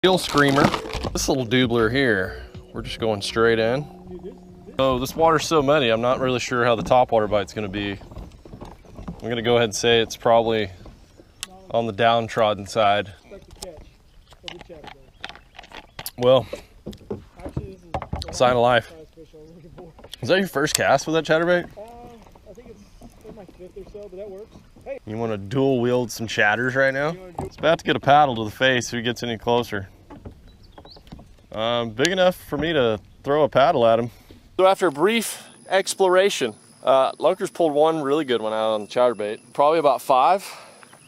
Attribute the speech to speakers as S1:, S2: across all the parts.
S1: Steel screamer. This little doubler here, we're just going straight in. So this water's so muddy, I'm not really sure how the top water bite's gonna be. I'm gonna go ahead and say it's probably on the downtrodden side. Well, sign of life. Is that your first cast with that chatterbait?
S2: I think it's my 5th or so, but that works. Hey.
S1: You want to dual wield some chatters right now? It's about to get a paddle to the face if he gets any closer. Big enough for me to throw a paddle at him. So after a brief exploration, Lunkers pulled one really good one out on the chatterbait, probably about 5.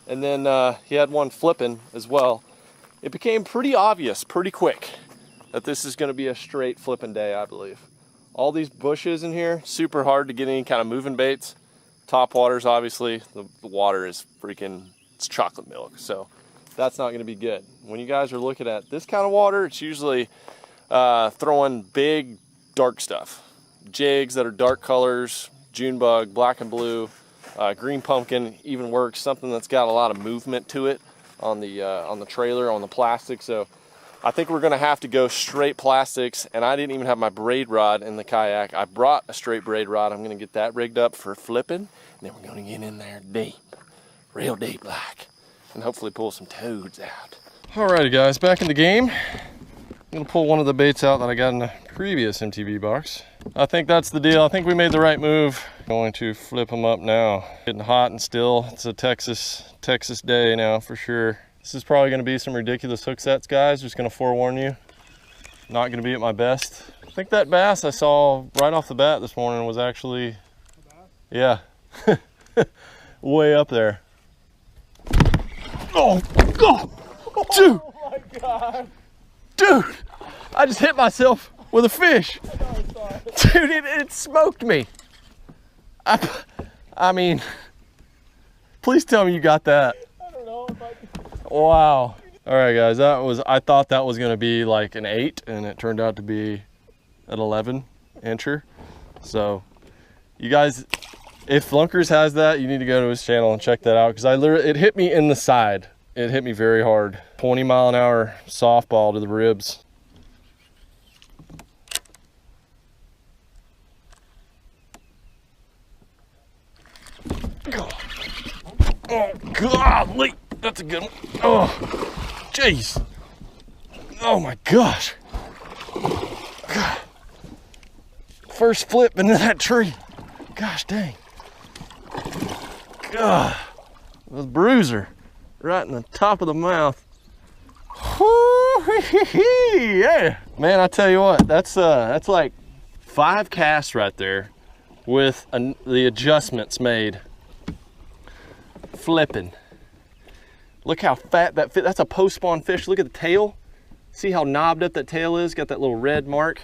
S1: And then he had one flipping as well. It became pretty obvious pretty quick that this is gonna be a straight flipping day, I believe. All these bushes in here, super hard to get any kind of moving baits. Top waters, obviously, the water is freaking, it's chocolate milk, so that's not gonna be good. When you guys are looking at this kind of water, it's usually throwing big, dark stuff. Jigs that are dark colors, June bug, black and blue, green pumpkin even works, something that's got a lot of movement to it on the trailer, on the plastic. So I think we're gonna have to go straight plastics, and I didn't even have my braid rod in the kayak. I brought a straight braid rod. I'm gonna get that rigged up for flipping, and then we're gonna get in there deep, real deep like, and hopefully pull some toads out. Alrighty guys, back in the game. I'm gonna pull one of the baits out that I got in the previous MTB box. I think that's the deal. I think we made the right move. Going to flip them up now. Getting hot and still. It's a Texas day now for sure. This is probably gonna be some ridiculous hook sets, guys. Just gonna forewarn you. Not gonna be at my best. I think that bass I saw right off the bat this morning was actually, yeah, way up there. Oh, dude.
S2: Oh my God.
S1: Dude, I just hit myself with a fish. Dude, it smoked me. I mean, please tell me you got that.
S2: I don't know if I...
S1: Wow. All right, guys, I thought that was gonna be like an 8, and it turned out to be an 11 incher. So you guys, if Lunkers has that, you need to go to his channel and check that out, because it hit me in the side. It hit me very hard. 20-mile-an-hour softball to the ribs. Oh, golly, that's a good one. Oh, jeez. Oh my gosh. God. First flip into that tree. Gosh dang. God, it was a bruiser right in the top of the mouth. Yeah. Man, I tell you what, that's like 5 casts right there with the adjustments made. Flipping. Look how fat that fit. That's a post-spawn fish. Look at the tail. See how knobbed up that tail is? Got that little red mark.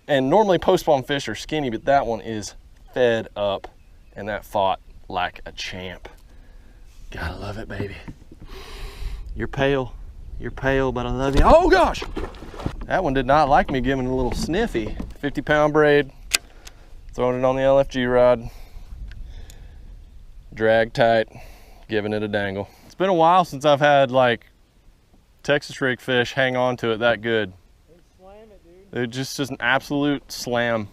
S1: And normally post-spawn fish are skinny, but that one is fed up, and that fought like a champ. Gotta love it, baby. You're pale, but I love you. Oh gosh! That one did not like me giving it a little sniffy. 50-pound braid, throwing it on the LFG rod. Drag tight, giving it a dangle. It's been a while since I've had like Texas rig fish hang on to it that good.
S2: Slam it, dude.
S1: It just is an absolute slam.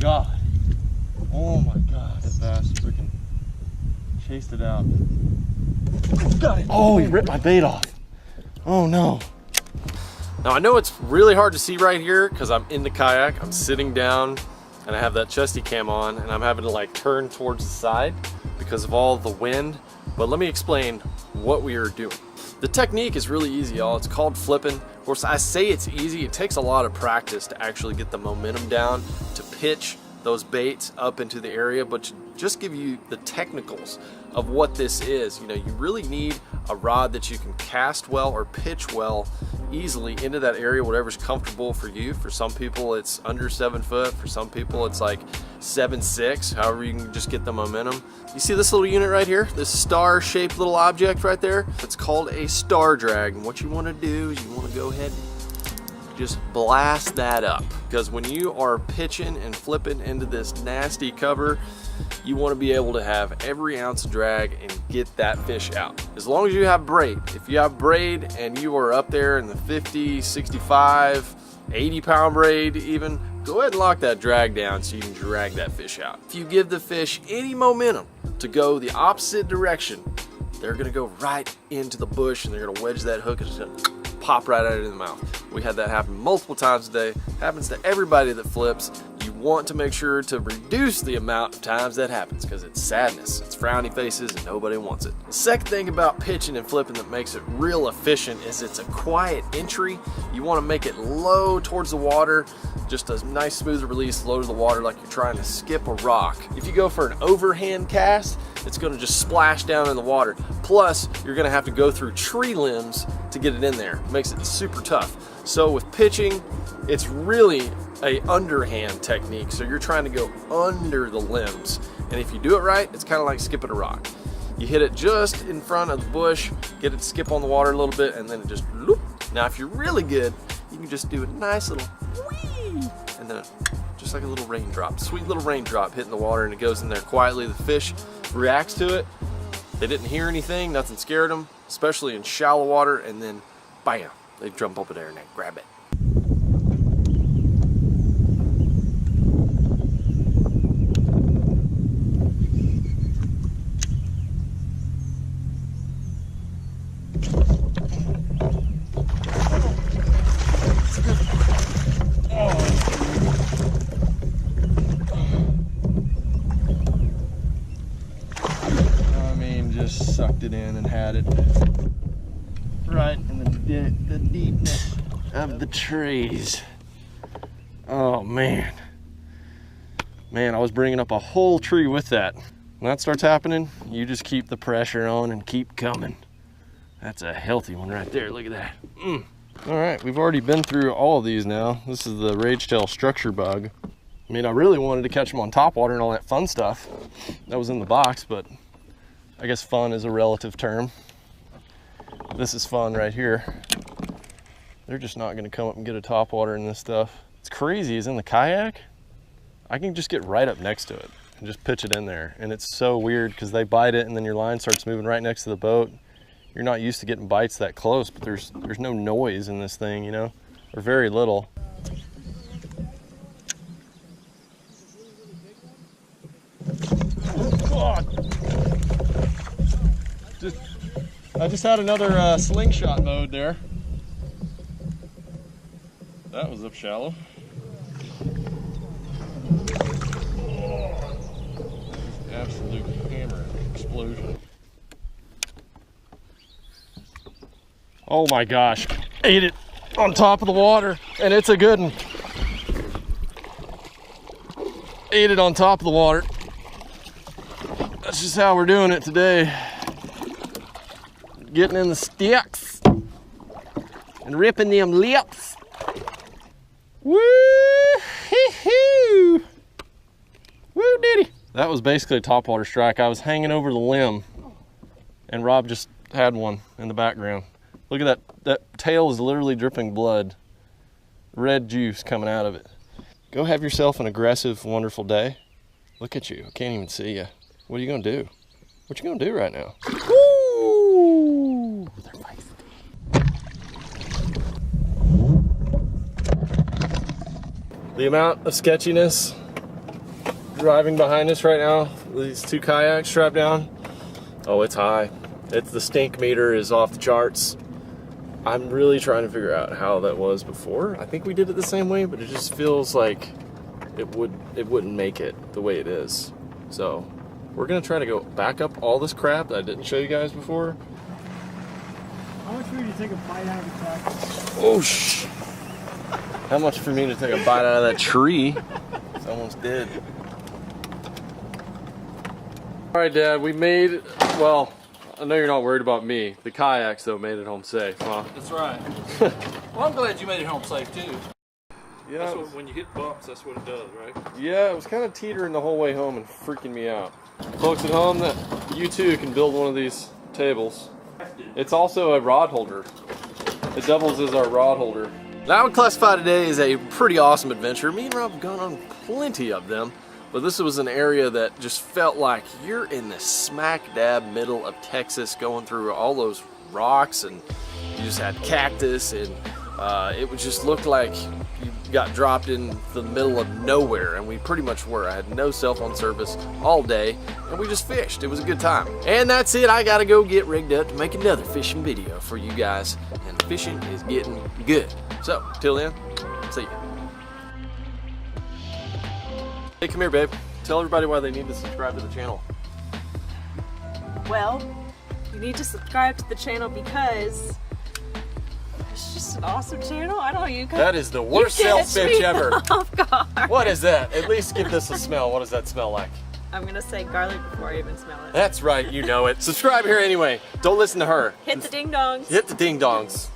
S1: God. Oh my God, that bass freaking chased it out. Got it. Oh, he ripped my bait off. Oh no. Now I know it's really hard to see right here because I'm in the kayak, I'm sitting down, and I have that chesty cam on, and I'm having to like turn towards the side because of all the wind. But let me explain what we are doing. The technique is really easy, y'all. It's called flipping. Of course, I say it's easy. It takes a lot of practice to actually get the momentum down, to pitch those baits up into the area, but to just give you the technicals of what this is. You know, you really need a rod that you can cast well or pitch well easily into that area, whatever's comfortable for you. For some people it's under 7 foot, for some people it's like 7'6", however you can just get the momentum. You see this little unit right here, this star shaped little object right there? It's called a star drag, and what you want to do is you want to go ahead and just blast that up. Because when you are pitching and flipping into this nasty cover, you want to be able to have every ounce of drag and get that fish out. As long as you have braid. If you have braid and you are up there in the 50, 65, 80 pound braid even, go ahead and lock that drag down so you can drag that fish out. If you give the fish any momentum to go the opposite direction, they're gonna go right into the bush and they're gonna wedge that hook and it's gonna pop right out of the mouth. We had that happen multiple times a day. Happens to everybody that flips. You want to make sure to reduce the amount of times that happens because it's sadness, it's frowny faces, and nobody wants it. The second thing about pitching and flipping that makes it real efficient is it's a quiet entry. You want to make it low towards the water, just a nice smooth release low to the water like you're trying to skip a rock. If you go for an overhand cast, it's going to just splash down in the water. Plus, you're going to have to go through tree limbs to get it in there. It makes it super tough. So with pitching, it's really a underhand technique. So you're trying to go under the limbs. And if you do it right, it's kind of like skipping a rock. You hit it just in front of the bush, get it to skip on the water a little bit, and then it just loop. Now, if you're really good, you can just do a nice little whee, and then just like a little raindrop, sweet little raindrop hitting the water, and it goes in there quietly. The fish reacts to it. They didn't hear anything, nothing scared them, especially in shallow water, and then bam, they jump up in there and they grab it. Sucked it in and had it right in the deepness of the trees. Oh man, I was bringing up a whole tree with that. When that starts happening, you just keep the pressure on and keep coming. That's a healthy one right there. Look at that. All right, we've already been through all of these now. This is the rage-tail structure bug. I mean, I really wanted to catch them on topwater and all that fun stuff that was in the box, but I guess fun is a relative term. This is fun right here. They're just not gonna come up and get a topwater in this stuff. It's crazy, is in the kayak, I can just get right up next to it and just pitch it in there. And it's so weird because they bite it and then your line starts moving right next to the boat. You're not used to getting bites that close, but there's no noise in this thing, you know, or very little. I just had another slingshot mode there. That was up shallow. Absolute hammer explosion. Oh my gosh, ate it on top of the water, and it's a good one. Ate it on top of the water. That's just how we're doing it today. Getting in the sticks and ripping them lips. Woo-hoo-hoo! Woo-diddy! That was basically a topwater strike. I was hanging over the limb and Rob just had one in the background. Look at that. That tail is literally dripping blood. Red juice coming out of it. Go have yourself an aggressive, wonderful day. Look at you. I can't even see you. What are you gonna do? What you gonna do right now? Woo! They're feisty. The amount of sketchiness driving behind us right now, these two kayaks strapped down, oh, it's high. The stink meter is off the charts. I'm really trying to figure out how that was before. I think we did it the same way, but it just feels like it wouldn't make it the way it is. So we're gonna try to go back up all this crap that I didn't show you guys before.
S2: How much for you to take a bite out of the crack?
S1: Oh shh! How much for me to take a bite out of that tree? Someone's dead. All right, Dad, we made, well, I know you're not worried about me. The kayaks, though, made it home safe, huh?
S3: That's right. Well, I'm glad you made it home safe, too.
S1: Yeah.
S3: That's what, when you hit bumps, that's what it does, right?
S1: Yeah, it was kind of teetering the whole way home and freaking me out. Folks at home, that you too can build one of these tables. It's also a rod holder. It doubles as our rod holder. Now I would classify today as a pretty awesome adventure. Me and Rob have gone on plenty of them, but this was an area that just felt like you're in the smack dab middle of Texas, going through all those rocks, and you just had cactus, and it would just look like you got dropped in the middle of nowhere, and we pretty much were. I had no cell phone service all day, and we just fished. It was a good time. And that's it. I gotta go get rigged up to make another fishing video for you guys, and fishing is getting good. So, till then, see ya. Hey, come here, babe. Tell everybody why they need to subscribe to the channel.
S4: Well, you need to subscribe to the channel because it's just an awesome channel. I don't know, you guys.
S1: That is the worst sales pitch ever.
S4: Off guard.
S1: What is that? At least give this a smell. What does that smell like?
S4: I'm gonna say garlic before I even smell it.
S1: That's right, you know it. Subscribe here anyway. Don't listen to her.
S4: Hit the ding dongs.
S1: Hit the ding dongs.